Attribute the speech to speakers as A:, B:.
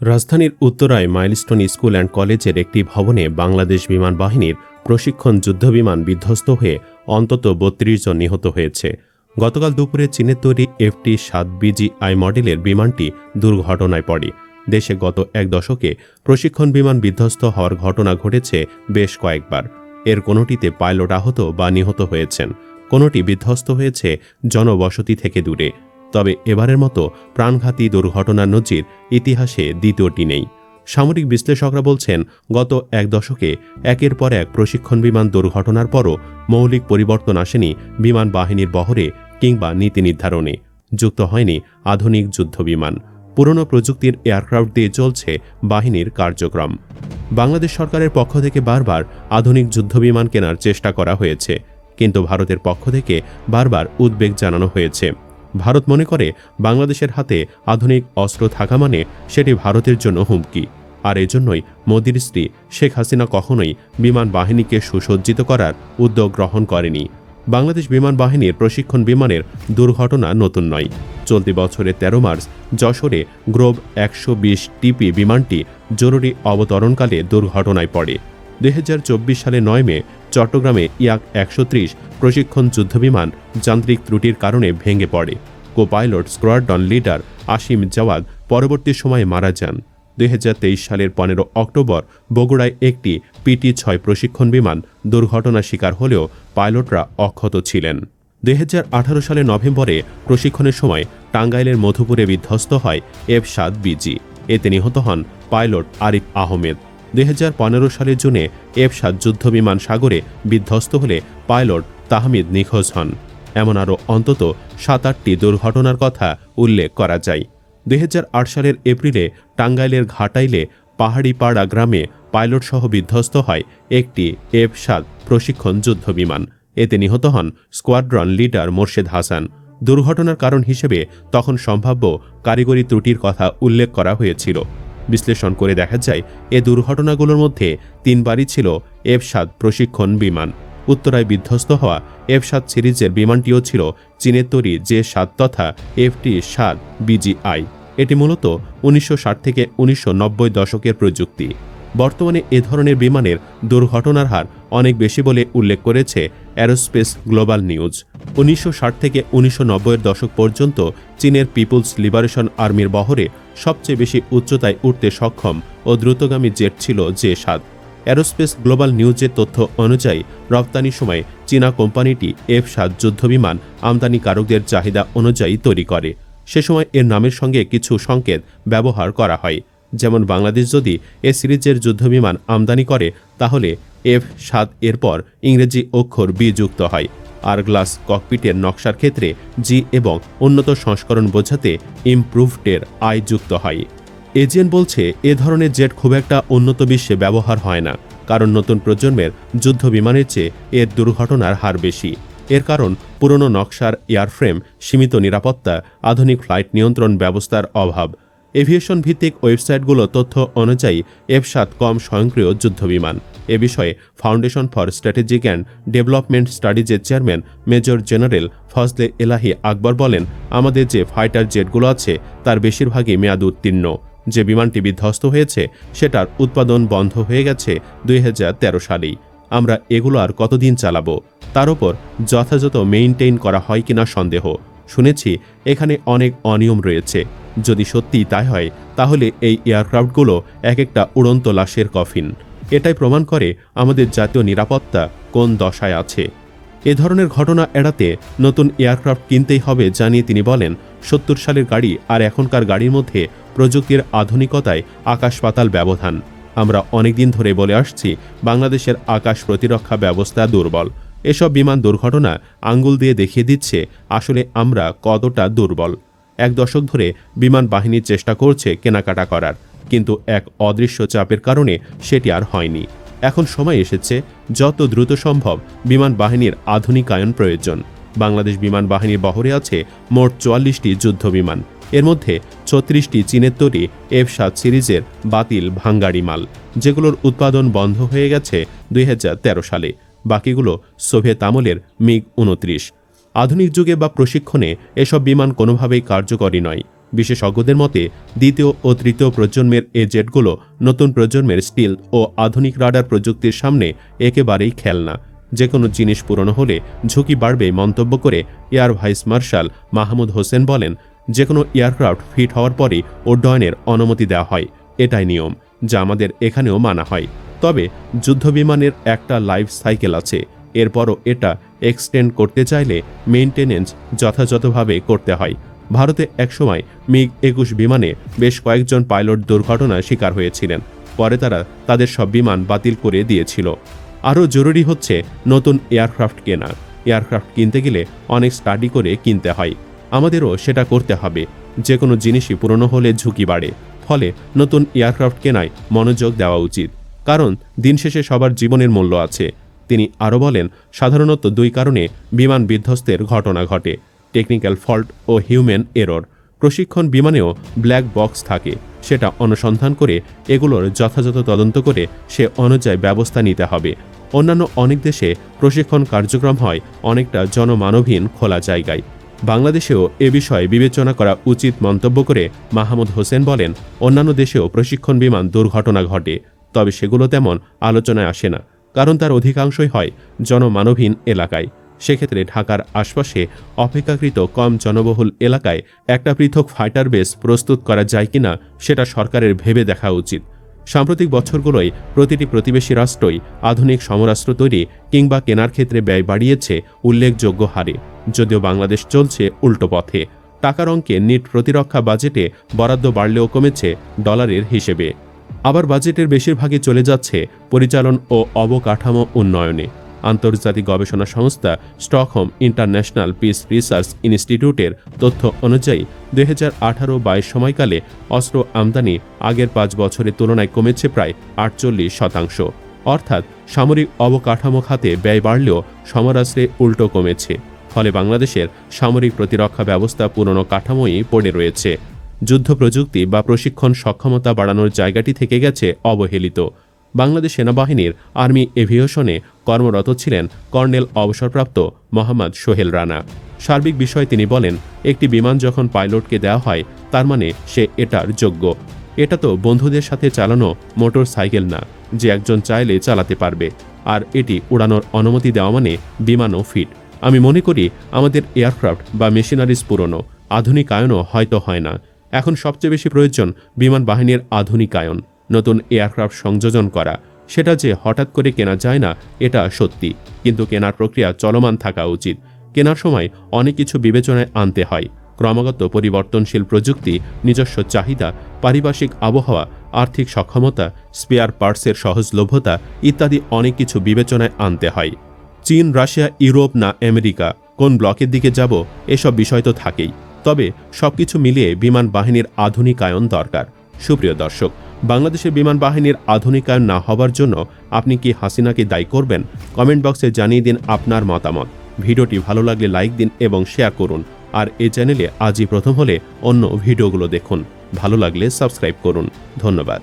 A: রাজধানীর উত্তরায় milestone school and কলেজের একটি ভবনে বাংলাদেশ বিমান বাহিনীর প্রশিক্ষণ যুদ্ধবিমান বিধ্বস্ত হয়ে অন্তত ৩২ জন নিহত হয়েছে। গতকাল দুপুরে চীনের তৈরি FT-7BGI মডেলের বিমানটি দুর্ঘটনায় পড়ে। দেশে গত এক দশকে প্রশিক্ষণ বিমান বিধ্বস্ত হওয়ার ঘটনা ঘটেছে বেশ কয়েকবার। এর কোনোটিতে পাইলট আহত বা নিহত হয়েছেন, কোনোটি বিধ্বস্ত হয়েছে জনবসতি থেকে দূরে। তবে এবারের মতো প্রাণঘাতী দুর্ঘটনার নজির ইতিহাসে দ্বিতীয়টি নেই। সামরিক বিশ্লেষকরা বলছেন, গত এক দশকে একের পর এক প্রশিক্ষণ বিমান দুর্ঘটনার পরও মৌলিক পরিবর্তন আসেনি বিমান বাহিনীর বহরে কিংবা নীতি নির্ধারণে। যুক্ত হয়নি আধুনিক যুদ্ধবিমান। পুরনো প্রযুক্তির এয়ারক্রাফট দিয়ে চলছে বাহিনীর কার্যক্রম। বাংলাদেশ সরকারের পক্ষ থেকে বারবার আধুনিক যুদ্ধবিমান কেনার চেষ্টা করা হয়েছে, কিন্তু ভারতের পক্ষ থেকে বারবার উদ্বেগ জানানো হয়েছে। ভারত মনে করে বাংলাদেশের হাতে আধুনিক অস্ত্র থাকা মানে সেটি ভারতের জন্য হুমকি। আর এজন্যই মোদির স্ত্রী শেখ হাসিনা কখনোই বিমান বাহিনীকে সুসজ্জিত করার উদ্যোগ গ্রহণ করেনি। বাংলাদেশ বিমান বাহিনীর প্রশিক্ষণ বিমানের দুর্ঘটনা নতুন নয়। চলতি বছরের ১৩ মার্চ যশোরে গ্রোভ ১২০ টিপি বিমানটি জরুরি অবতরণকালে দুর্ঘটনায় পড়ে। ২০২৪ সালে ৯ মে চট্টগ্রামে ইয়াক ১৩০ প্রশিক্ষণ যুদ্ধবিমান যান্ত্রিক ত্রুটির কারণে ভেঙে পড়ে। Co-pilot squadron leader Asim Jawad পরবর্তী সময়ে মারা যান। ২০২৩ সালের ১৫ অক্টোবর বগুড়ায় একটি PT-6 প্রশিক্ষণ বিমান দুর্ঘটনার শিকার হলেও পাইলটরা অক্ষত ছিলেন। ২০১৮ সালের নভেম্বরে প্রশিক্ষণের সময় টাঙ্গাইলের মধুপুরে বিধ্বস্ত হয় F-7BG। এতে নিহত হন পাইলট আরিফ আহমেদ। ২০১৫ সালের জুনে F-7 যুদ্ধবিমান সাগরে বিধ্বস্ত হলে পাইলট তাহমিদ নিখোঁজ হন। এমন আরও অন্তত ৭-৮টি দুর্ঘটনার কথা উল্লেখ করা যায়। ২০০৮ সালের এপ্রিলে টাঙ্গাইলের ঘাটাইলে পাহাড়িপাড়া গ্রামে পাইলটসহ বিধ্বস্ত হয় একটি F-7 প্রশিক্ষণ যুদ্ধবিমান। এতে নিহত হন স্কোয়াড্রন লিডার মোর্শেদ হাসান। দুর্ঘটনার কারণ হিসেবে তখন সম্ভাব্য কারিগরি ত্রুটির কথা উল্লেখ করা হয়েছিল। বিশ্লেষণ করে দেখা যায়, এ দুর্ঘটনাগুলোর মধ্যে ৩বারই ছিল F-7 প্রশিক্ষণ বিমান। উত্তরায় বিধ্বস্ত হওয়া F-7 সিরিজের বিমানটিও ছিল চীনের তৈরি J-7 তথা FT-7BGI। এটি মূলত ১৯৬০ থেকে ১৯৯০ দশকের প্রযুক্তি। বর্তমানে এ ধরনের বিমানের দুর্ঘটনার হার অনেক বেশি বলে উল্লেখ করেছে অ্যারোস্পেস গ্লোবাল নিউজ। ১৯৬০ থেকে ১৯৯০ দশক পর্যন্ত চীনের পিপুলস লিবারেশন আর্মির বহরে সবচেয়ে বেশি উচ্চতায় উঠতে সক্ষম ও দ্রুতগামী জেট ছিল J-7। অ্যারোস্পেস গ্লোবাল নিউজের তথ্য অনুযায়ী রপ্তানির সময় চীনা কোম্পানিটি F-7 যুদ্ধবিমান আমদানিকারকদের চাহিদা অনুযায়ী তৈরি করে। সে সময় এর নামের সঙ্গে কিছু সংকেত ব্যবহার করা হয়। যেমন বাংলাদেশ যদি এ সিরিজের যুদ্ধবিমান আমদানি করে, তাহলে F-7 এর পর ইংরেজি অক্ষর B যুক্ত হয়, আর গ্লাস ককপিটের নকশার ক্ষেত্রে G এবং উন্নত সংস্করণ বোঝাতে ইমপ্রুভডের I যুক্ত হয়। এজিএন বলছে, এ ধরনের জেট খুব একটা উন্নত বিশ্বে ব্যবহার হয় না, কারণ নতুন প্রজন্মের যুদ্ধ বিমানের চেয়ে এর দুর্ঘটনার হার বেশি। এর কারণ পুরনো নকশার এয়ারফ্রেম, সীমিত নিরাপত্তা, আধুনিক ফ্লাইট নিয়ন্ত্রণ ব্যবস্থার অভাব। এভিয়েশন ভিত্তিক ওয়েবসাইটগুলো তথ্য অনুযায়ী F-7 কম স্বয়ংক্রিয় যুদ্ধবিমান। এ বিষয়ে Foundation for Strategic and Development স্টাডিজের chairman major general Fazle Elahi Akbar বলেন, আমাদের যে ফাইটার জেটগুলো আছে তার বেশিরভাগই মেয়াদ উত্তীর্ণ। যে বিমানটি বিধ্বস্ত হয়েছে সেটার উৎপাদন বন্ধ হয়ে গেছে ২০১৩ সালেই। আমরা এগুলো আর কতদিন চালাবো? তার উপর যথাযথ মেইনটেইন করা হয় কিনা সন্দেহ। শুনেছি এখানে অনেক অনিয়ম রয়েছে। যদি সত্যি তাই হয়, তাহলে এই এয়ারক্রাফটগুলো এক একটা উড়ন্ত লাশের কফিন। এটাই প্রমাণ করে আমাদের জাতীয় নিরাপত্তা কোন দশায় আছে। এ ধরনের ঘটনা এড়াতে নতুন এয়ারক্রাফট কিনতেই হবে জানিয়ে তিনি বলেন, ৭০ সালের গাড়ি আর এখনকার গাড়ির মধ্যে প্রযুক্তির আধুনিকতায় আকাশ পাতাল ব্যবধান। আমরা অনেকদিন ধরে বলে আসছি, বাংলাদেশের আকাশ প্রতিরক্ষা ব্যবস্থা দুর্বল। এসব বিমান দুর্ঘটনা আঙ্গুল দিয়ে দেখিয়ে দিচ্ছে আসলে আমরা কতটা দুর্বল। এক দশক ধরে বিমান বাহিনীর চেষ্টা করছে কেনাকাটা করার, কিন্তু এক অদৃশ্য চাপের কারণে সেটি আর হয়নি। এখন সময় এসেছে যত দ্রুত সম্ভব বিমান বাহিনীর আধুনিকায়ন প্রয়োজন। বাংলাদেশ বিমান বাহিনীর বহরে আছে মোট ৪৪টি যুদ্ধ বিমান। এর মধ্যে ৩৬টি চীনের তৈরি F-7 সিরিজের বাতিল ভাঙ্গাড়ি মাল, যেগুলোর উৎপাদন বন্ধ হয়ে গেছে ২০১৩ সালে। বাকিগুলো সোভিয়েত আমলের MiG-29। আধুনিক যুগে বা প্রশিক্ষণে এসব বিমান কোনোভাবেই কার্যকরী নয়। বিশেষজ্ঞদের মতে দ্বিতীয় ও তৃতীয় প্রজন্মের এই জেটগুলো নতুন প্রজন্মের স্টিল ও আধুনিক রাডার প্রযুক্তির সামনে একেবারেই খেলনা। যে কোনো জিনিস পুরনো হলে ঝুঁকি বাড়বে মন্তব্য করে air vice marshal Mahmud Hossain বলেন, যে কোনো এয়ারক্রাফট ফিট হওয়ার পরই উড্ডয়নের অনুমতি দেওয়া হয়। এটাই নিয়ম, যা আমাদের এখানেও মানা হয়। তবে যুদ্ধবিমানের একটা লাইফ সাইকেল আছে, এরপরও এটা এক্সটেন্ড করতে চাইলে মেইনটেনেন্স যথাযথভাবে করতে হয়। ভারতে একসময় MiG-21 বিমানে বেশ কয়েকজন পাইলট দুর্ঘটনার শিকার হয়েছিলেন। পরে তারা তাদের সব বিমান বাতিল করে দিয়েছিল। আরও জরুরি হচ্ছে নতুন এয়ারক্রাফট কেনা। এয়ারক্রাফট কিনতে গেলে অনেক স্টাডি করে কিনতে হয়। আমাদেরও সেটা করতে হবে। যে কোনো জিনিসই পুরনো হলে ঝুঁকি বাড়ে, ফলে নতুন এয়ারক্রাফট কেনায় মনোযোগ দেওয়া উচিত, কারণ দিন শেষে সবার জীবনের মূল্য আছে। তিনি আরও বলেন, সাধারণত দুই কারণে বিমান বিধ্বস্তের ঘটনা ঘটে: টেকনিক্যাল ফল্ট ও হিউম্যান এরর। প্রশিক্ষণ বিমানেও ব্ল্যাক বক্স থাকে, সেটা অনুসন্ধান করে এগুলোর যথাযথ তদন্ত করে সে অনুযায়ী ব্যবস্থা নিতে হবে। অন্যান্য অনেক দেশে প্রশিক্ষণ কার্যক্রম হয় অনেকটা জনমানবহীন খোলা জায়গায়। বাংলাদেশেও এ বিষয়ে বিবেচনা করা উচিত মন্তব্য করে মাহমুদ হোসেন বলেন, অন্যান্য দেশেও প্রশিক্ষণ বিমান দুর্ঘটনা ঘটে, তবে সেগুলো তেমন আলোচনায় আসে না, কারণ তার অধিকাংশই হয় জনমানবহীন এলাকায়। সেক্ষেত্রে ঢাকার আশপাশে অপেক্ষাকৃত কম জনবহুল এলাকায় একটা পৃথক ফাইটার বেস প্রস্তুত করা যায় কিনা সেটা সরকারের ভেবে দেখা উচিত। সাম্প্রতিক বছরগুলোয় প্রতিটি প্রতিবেশী রাষ্ট্রই আধুনিক সমরাস্ত্র তৈরি কিংবা কেনার ক্ষেত্রে ব্যয় বাড়িয়েছে উল্লেখযোগ্য হারে, যদিও বাংলাদেশ চলছে উল্টো পথে। টাকার অঙ্কে নিট প্রতিরক্ষা বাজেটে বরাদ্দ বাড়লেও কমেছে ডলারের হিসেবে। আবার বাজেটের বেশিরভাগই চলে যাচ্ছে পরিচালন ও অবকাঠামো উন্নয়নে। আন্তর্জাতিক গবেষণা সংস্থা স্টকহোম ইন্টারন্যাশনাল পিস রিসার্চ ইনস্টিটিউটের তথ্য অনুযায়ী 2018-22 সময়কালে অস্ত্র আমদানি আগের 5 বছরের তুলনায় কমেছে প্রায় 48%। অর্থাৎ সামরিক অবকাঠামো খাতে ব্যয় বাড়লেও সমরাস্ত্রে উল্টো কমেছে। ফলে বাংলাদেশের সামরিক প্রতিরক্ষা ব্যবস্থা পুরনো কাঠামোই পড়ে রয়েছে। যুদ্ধ প্রযুক্তি বা প্রশিক্ষণ সক্ষমতা বাড়ানোর জায়গাটি থেকে গেছে অবহেলিত। বাংলাদেশ সেনাবাহিনীর আর্মি এভিয়েশনে কর্মরত ছিলেন কর্নেল অবসরপ্রাপ্ত মোহাম্মদ সোহেল রানা। সার্বিক বিষয়ে তিনি বলেন, একটি বিমান যখন পাইলটকে দেওয়া হয় তার মানে সে এটার যোগ্য। এটা তো বন্ধুদের সাথে চালানো মোটর সাইকেল না যে একজন চাইলে চালাতে পারবে, আর এটি উড়ানোর অনুমতি দেওয়া মানে বিমানও ফিট। আমি মনে করি আমাদের এয়ারক্রাফট বা মেশিনারিজ পুরনো, আধুনিকায়নও হয়তো হয় না। এখন সবচেয়ে বেশি প্রয়োজন বিমান বাহিনীর আধুনিকায়ন, নতুন এয়ারক্রাফট সংযোজন করা। সেটা যে হঠাৎ করে কেনা যায় না এটা সত্যি, কিন্তু কেনার প্রক্রিয়া চলমান থাকা উচিত। কেনার সময় অনেক কিছু বিবেচনায় আনতে হয়। ক্রমাগত পরিবর্তনশীল প্রযুক্তি, নিজস্ব চাহিদা, পারিপার্শ্বিক আবহাওয়া, আর্থিক সক্ষমতা, স্পেয়ার পার্টসের সহজলভ্যতা ইত্যাদি অনেক কিছু বিবেচনায় আনতে হয়। চীন, রাশিয়া, ইউরোপ না আমেরিকা, কোন ব্লকের দিকে যাব, এসব বিষয় তো থাকেই। তবে সবকিছু মিলিয়ে বিমান বাহিনীর আধুনিকায়ন দরকার। সুপ্রিয় দর্শক, বাংলাদেশের বিমান বাহিনীর আধুনিকায়ন না হবার জন্য আপনি কি হাসিনাকে দায়ী করবেন? কমেন্ট বক্সে জানিয়ে দিন আপনার মতামত। ভিডিওটি ভালো লাগলে লাইক দিন এবং শেয়ার করুন। আর এই চ্যানেলে আজই প্রথম হলে অন্য ভিডিওগুলো দেখুন। ভালো লাগলে সাবস্ক্রাইব করুন। ধন্যবাদ।